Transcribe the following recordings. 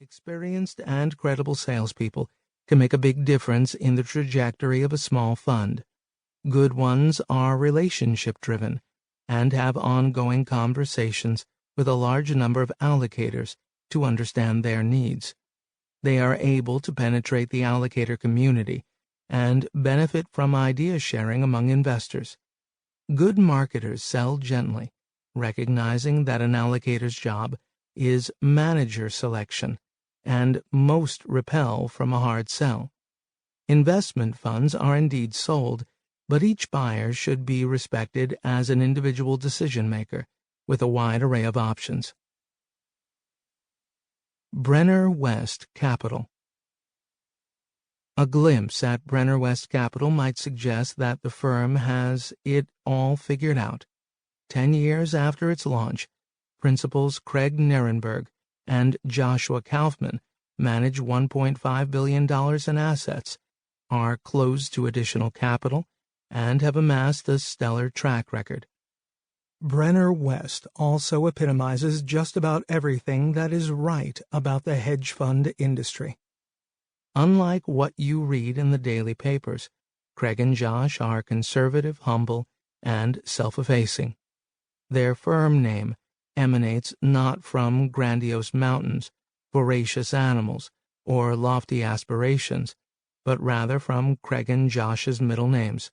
Experienced and credible salespeople can make a big difference in the trajectory of a small fund. Good ones are relationship-driven and have ongoing conversations with a large number of allocators to understand their needs. They are able to penetrate the allocator community and benefit from idea sharing among investors. Good marketers sell gently, recognizing that an allocator's job is manager selection, and most repel from a hard sell. Investment funds are indeed sold, but each buyer should be respected as an individual decision-maker with a wide array of options. Brenner West Capital. A glimpse at Brenner West Capital might suggest that the firm has it all figured out. 10 years after its launch, principals Craig Nirenberg and Joshua Kaufman manage $1.5 billion in assets, are close to additional capital, and have amassed a stellar track record. Brenner West also epitomizes just about everything that is right about the hedge fund industry. Unlike what you read in the daily papers, Craig and Josh are conservative, humble, and self-effacing. Their firm name emanates not from grandiose mountains, voracious animals, or lofty aspirations, but rather from Craig and Josh's middle names.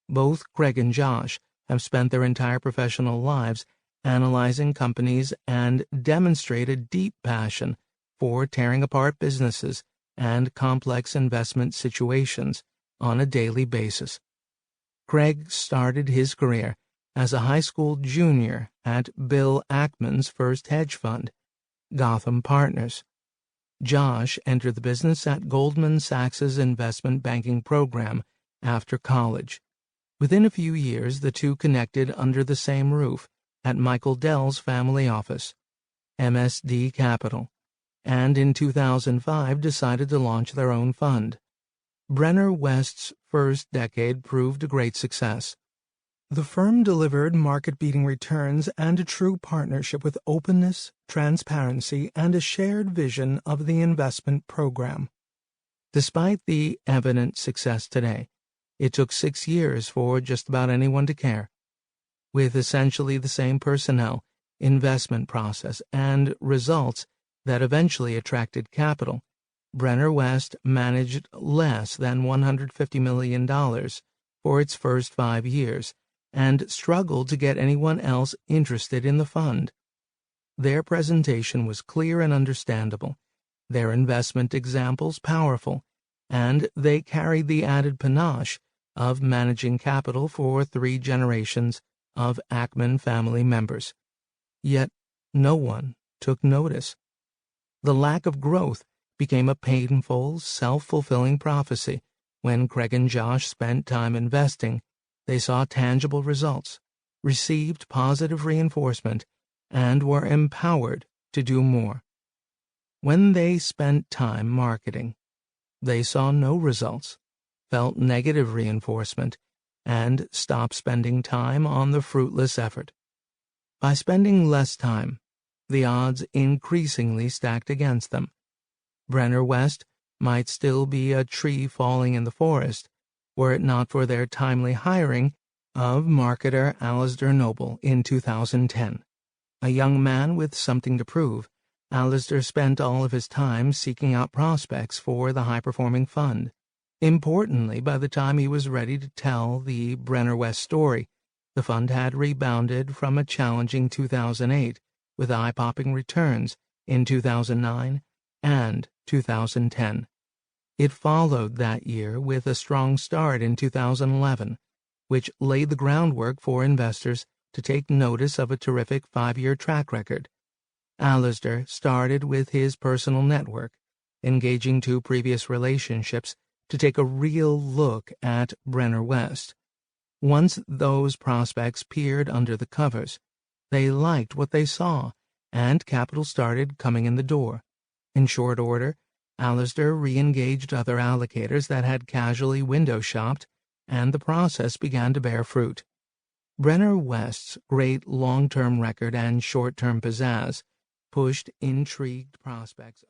Both Craig and Josh have spent their entire professional lives analyzing companies and demonstrate a deep passion for tearing apart businesses and complex investment situations on a daily basis. Craig started his career as a high school junior at Bill Ackman's first hedge fund, Gotham Partners. Josh entered the business at Goldman Sachs's investment banking program after college. Within a few years, the two connected under the same roof at Michael Dell's family office, MSD Capital, and in 2005 decided to launch their own fund. Brenner West's first decade proved a great success. The firm delivered market-beating returns and a true partnership with openness, transparency, and a shared vision of the investment program. Despite the evident success today, it took 6 years for just about anyone to care. With essentially the same personnel, investment process, and results that eventually attracted capital, Brenner West managed less than $150 million for its first 5 years, and struggled to get anyone else interested in the fund. Their presentation was clear and understandable, their investment examples powerful, and they carried the added panache of managing capital for 3 generations of Ackman family members. Yet no one took notice. The lack of growth became a painful, self-fulfilling prophecy. When Craig and Josh spent time investing, they saw tangible results, received positive reinforcement, and were empowered to do more. When they spent time marketing, they saw no results, felt negative reinforcement, and stopped spending time on the fruitless effort. By spending less time, the odds increasingly stacked against them. Brenner West might still be a tree falling in the forest, were it not for their timely hiring of marketer Alasdair Noble in 2010. A young man with something to prove, Alasdair spent all of his time seeking out prospects for the high-performing fund. Importantly, by the time he was ready to tell the Brenner West story, the fund had rebounded from a challenging 2008 with eye-popping returns in 2009 and 2010. It followed that year with a strong start in 2011, which laid the groundwork for investors to take notice of a terrific 5-year track record. Alasdair started with his personal network, engaging 2 previous relationships to take a real look at Brenner West. Once those prospects peered under the covers, they liked what they saw, and capital started coming in the door. In short order, Alasdair re-engaged other allocators that had casually window-shopped, and the process began to bear fruit. Brenner West's great long-term record and short-term pizzazz pushed intrigued prospects